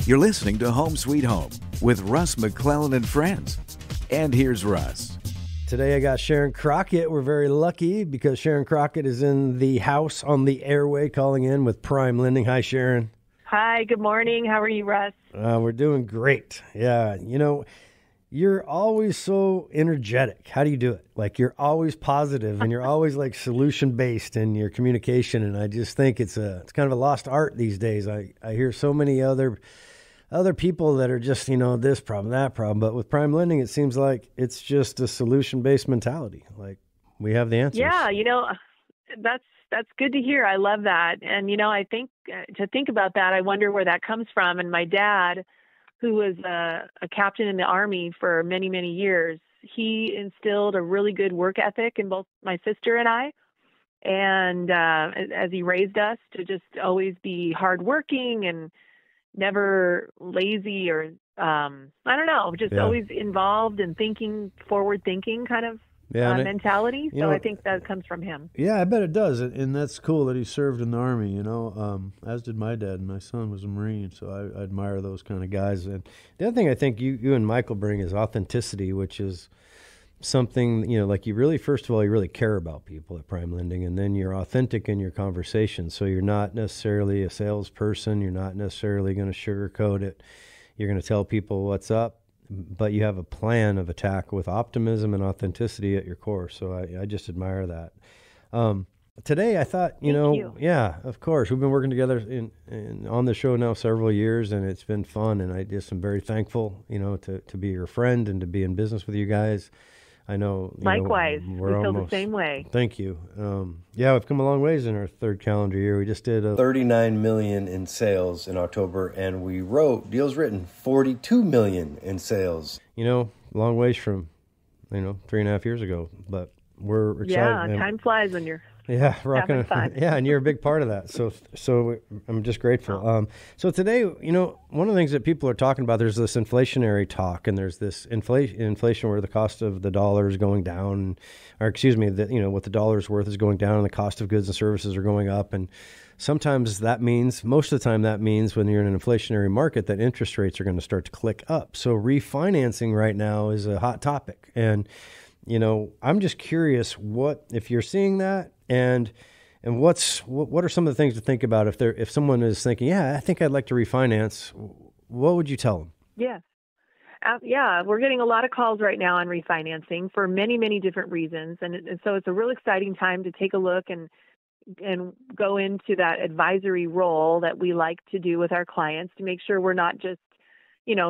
You're listening to Home Sweet Home with Russ, McClellan, and friends. And here's Russ. Today I got Sharon Crockett. We're very lucky because Sharon Crockett is in the house on the airway calling in with PrimeLending. Hi, Sharon. Hi, good morning. How are you, Russ? We're doing great. Yeah, you're always so energetic. How do you do it? Like, you're always positive and you're always like solution-based in your communication. And I just think it's kind of a lost art these days. I hear so many other people that are just, this problem, that problem. But with PrimeLending, it seems like it's just a solution-based mentality. Like, we have the answers. Yeah, that's good to hear. I love that. And, I think to think about that, I wonder where that comes from. And my dad, who was a captain in the Army for many, many years, he instilled a really good work ethic in both my sister and I. And as he raised us to just always be hardworking and never lazy or, always involved and forward thinking kind of mentality. So I think that comes from him. Yeah, I bet it does. And that's cool that he served in the Army, as did my dad. And my son was a Marine, so I admire those kind of guys. And the other thing I think you and Michael bring is authenticity, which is something, like you really care about people at PrimeLending, and then you're authentic in your conversation. So you're not necessarily a salesperson. You're not necessarily going to sugarcoat it. You're going to tell people what's up, but you have a plan of attack with optimism and authenticity at your core. So I just admire that. Today I thought, Thank you. Yeah, of course. We've been working together on the show now several years, and it's been fun. And I just am very thankful, to be your friend and to be in business with you guys. I know. Likewise, we feel the same way. Thank you. We've come a long ways in our third calendar year. We just did $39 million in sales in October, and we wrote deals written $42 million in sales. Long ways from 3.5 years ago, but we're excited. Yeah, time flies when you're rocking fun. Yeah, and you're a big part of that. So I'm just grateful. Oh. So today, one of the things that people are talking about, there's this inflationary talk, and there's this inflation where the cost of the dollar is going down, or excuse me, what the dollar's worth is going down, and the cost of goods and services are going up. And sometimes most of the time that means when you're in an inflationary market that interest rates are going to start to click up. So refinancing right now is a hot topic. And I'm just curious if you're seeing that, and what are some of the things to think about if someone is thinking, I think I'd like to refinance. What would you tell them? Yes. We're getting a lot of calls right now on refinancing for many, many different reasons. And so it's a real exciting time to take a look and go into that advisory role that we like to do with our clients to make sure we're not just,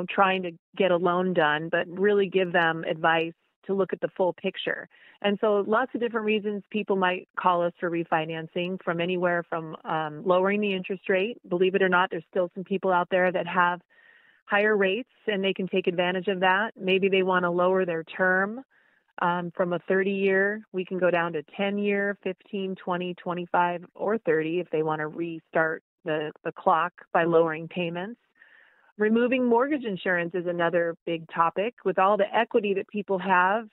trying to get a loan done, but really give them advice to look at the full picture. And so lots of different reasons people might call us for refinancing, from anywhere from lowering the interest rate. Believe it or not, there's still some people out there that have higher rates and they can take advantage of that. Maybe they want to lower their term from a 30-year. We can go down to 10-year, 15, 20, 25, or 30 if they want to restart the clock by lowering payments. Removing mortgage insurance is another big topic. With all the equity that people have,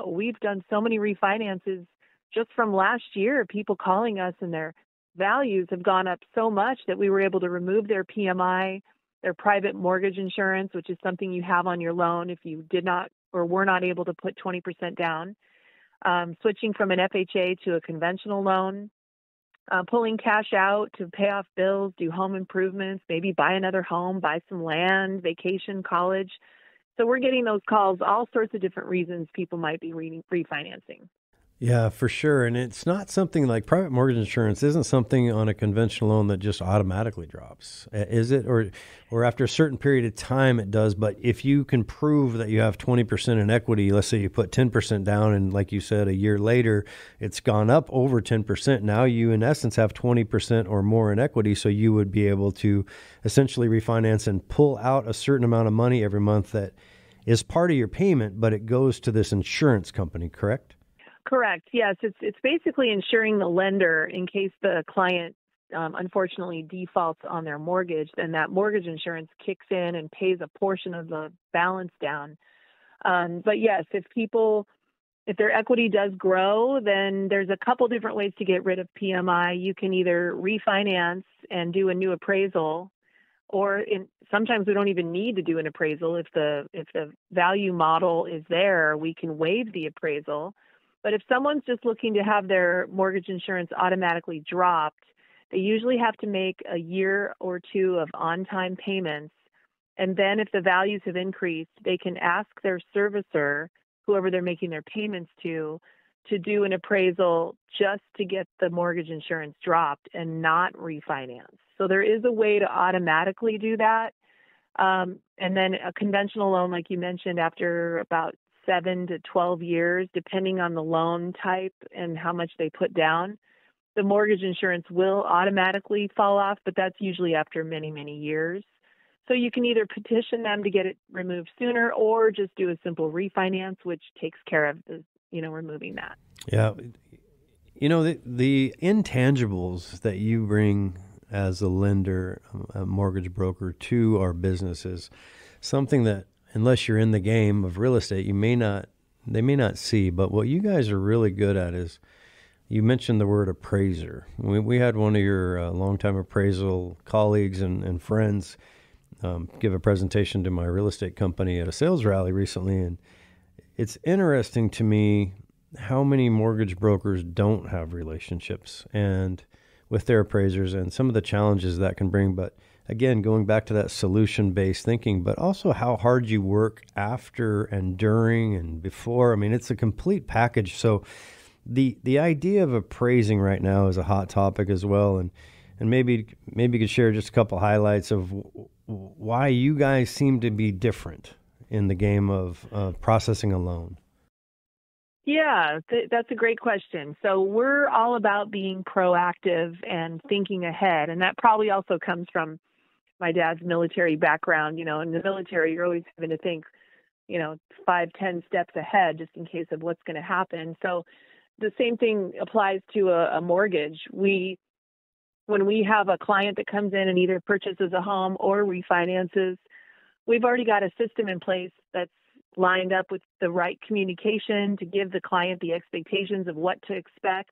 we've done so many refinances just from last year. People calling us and their values have gone up so much that we were able to remove their PMI, their private mortgage insurance, which is something you have on your loan if you did not or were not able to put 20% down. Switching from an FHA to a conventional loan. Pulling cash out to pay off bills, do home improvements, maybe buy another home, buy some land, vacation, college. So we're getting those calls, all sorts of different reasons people might be refinancing. Yeah, for sure. And it's not something like private mortgage insurance isn't something on a conventional loan that just automatically drops, is it? Or after a certain period of time it does. But if you can prove that you have 20% in equity, let's say you put 10% down and like you said, a year later, it's gone up over 10%. Now you in essence have 20% or more in equity. So you would be able to essentially refinance and pull out a certain amount of money every month that is part of your payment, but it goes to this insurance company, correct? Correct. Yes, it's basically insuring the lender in case the client unfortunately defaults on their mortgage. Then that mortgage insurance kicks in and pays a portion of the balance down. But yes, if their equity does grow, then there's a couple different ways to get rid of PMI. You can either refinance and do a new appraisal, sometimes we don't even need to do an appraisal. If the value model is there, we can waive the appraisal. But if someone's just looking to have their mortgage insurance automatically dropped, they usually have to make a year or two of on-time payments. And then if the values have increased, they can ask their servicer, whoever they're making their payments to do an appraisal just to get the mortgage insurance dropped and not refinance. So there is a way to automatically do that. And then a conventional loan, like you mentioned, after about 7 to 12 years, depending on the loan type and how much they put down, the mortgage insurance will automatically fall off, but that's usually after many, many years. So you can either petition them to get it removed sooner or just do a simple refinance, which takes care of removing that. Yeah. The intangibles that you bring as a lender, a mortgage broker to our business is something that, unless you're in the game of real estate, they may not see. But what you guys are really good at is, you mentioned the word appraiser. We had one of your longtime appraisal colleagues and friends give a presentation to my real estate company at a sales rally recently, and it's interesting to me how many mortgage brokers don't have relationships and with their appraisers and some of the challenges that can bring. But again, going back to that solution-based thinking, but also how hard you work after and during and before. I mean, it's a complete package. So the idea of appraising right now is a hot topic as well. And maybe you could share just a couple highlights of why you guys seem to be different in the game of processing a loan. Yeah, that's a great question. So we're all about being proactive and thinking ahead. And that probably also comes from my dad's military background. In the military, you're always having to think, 5-10 steps ahead just in case of what's going to happen. So the same thing applies to a mortgage. When we have a client that comes in and either purchases a home or refinances, we've already got a system in place that's lined up with the right communication to give the client the expectations of what to expect,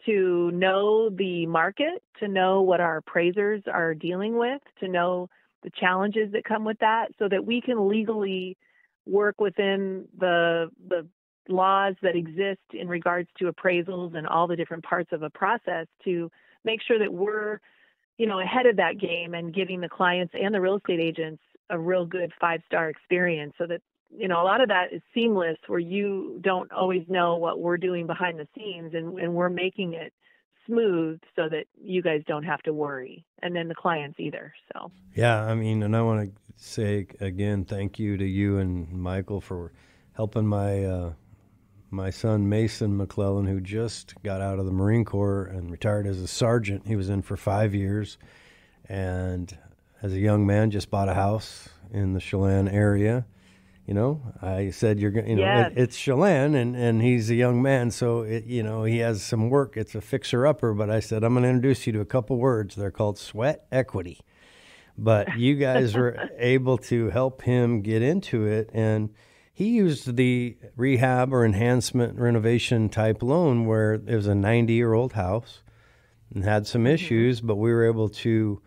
to know the market, to know what our appraisers are dealing with, to know the challenges that come with that, so that we can legally work within the laws that exist in regards to appraisals and all the different parts of a process to make sure that we're, ahead of that game and giving the clients and the real estate agents a real good 5-star experience, so that a lot of that is seamless, where you don't always know what we're doing behind the scenes, and we're making it smooth so that you guys don't have to worry, and then the clients either. So yeah, I mean, and I want to say again, thank you to you and Michael for helping my son Mason McClellan, who just got out of the Marine Corps and retired as a sergeant. He was in for 5 years, and as a young man just bought a house in the Chelan area. I said, yes. It's Chelan, and he's a young man, so he has some work. It's a fixer-upper, but I said, I'm going to introduce you to a couple words. They're called sweat equity. But you guys were able to help him get into it, and he used the rehab or enhancement renovation type loan where it was a 90-year-old house and had some issues, but we were able to,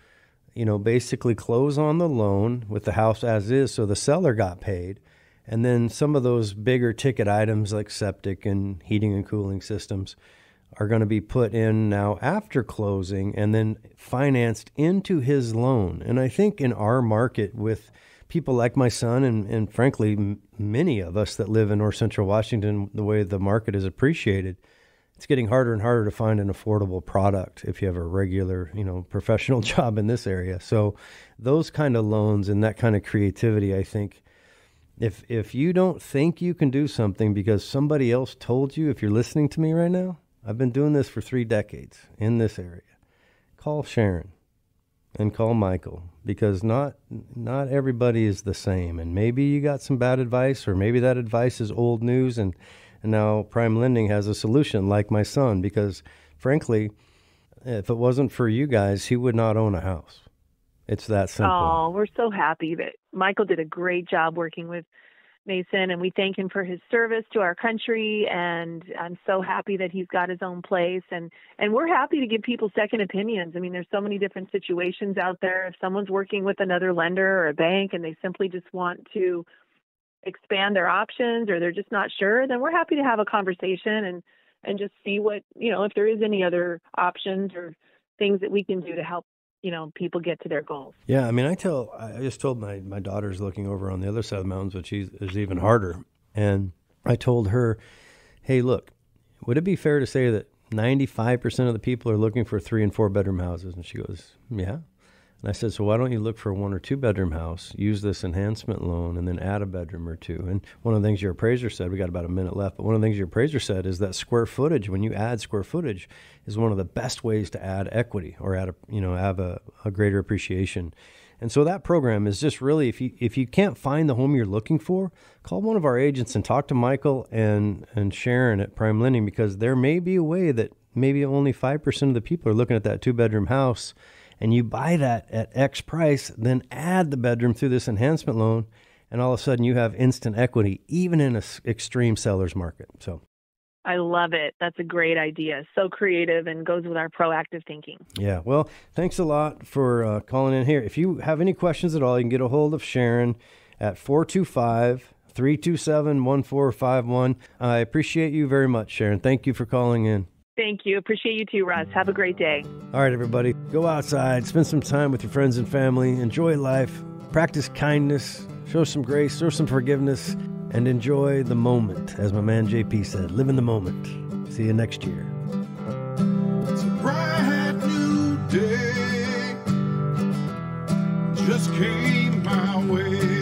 basically close on the loan with the house as is, so the seller got paid. And then some of those bigger ticket items like septic and heating and cooling systems are going to be put in now after closing and then financed into his loan. And I think in our market with people like my son and frankly, many of us that live in North Central Washington, the way the market is appreciated, it's getting harder and harder to find an affordable product if you have a regular, professional job in this area. So those kind of loans and that kind of creativity, I think, if you don't think you can do something because somebody else told you, if you're listening to me right now, I've been doing this for 3 decades in this area. Call Sharon and call Michael, because not everybody is the same. And maybe you got some bad advice, or maybe that advice is old news, and now PrimeLending has a solution, like my son, because frankly, if it wasn't for you guys, he would not own a house. It's that simple. Oh, we're so happy that Michael did a great job working with Mason, and we thank him for his service to our country. And I'm so happy that he's got his own place. And we're happy to give people second opinions. I mean, there's so many different situations out there. If someone's working with another lender or a bank and they simply just want to expand their options, or they're just not sure, then we're happy to have a conversation and just see what, if there is any other options or things that we can do to help, people get to their goals. Yeah. I mean, I just told my daughter's looking over on the other side of the mountains, which is even harder. And I told her, hey, look, would it be fair to say that 95% of the people are looking for 3 and 4 bedroom houses? And she goes, yeah. And I said, so why don't you look for a 1 or 2 bedroom house, use this enhancement loan, and then add a bedroom or 2? And one of the things your appraiser said, we got about a minute left, but one of the things your appraiser said is that square footage, when you add square footage, is one of the best ways to add equity or have a greater appreciation. And so that program is just really, if you can't find the home you're looking for, call one of our agents and talk to Michael and Sharon at PrimeLending, because there may be a way that maybe only 5% of the people are looking at that 2-bedroom house, and you buy that at X price, then add the bedroom through this enhancement loan, and all of a sudden you have instant equity, even in an extreme seller's market. So I love it. That's a great idea. So creative and goes with our proactive thinking. Yeah. Well, thanks a lot for calling in here. If you have any questions at all, you can get a hold of Sharon at 425-327-1451. I appreciate you very much, Sharon. Thank you for calling in. Thank you. Appreciate you too, Russ. Have a great day. All right, everybody. Go outside, spend some time with your friends and family, enjoy life, practice kindness, show some grace, show some forgiveness, and enjoy the moment. As my man JP said, live in the moment. See you next year. It's a bright new day, just came my way.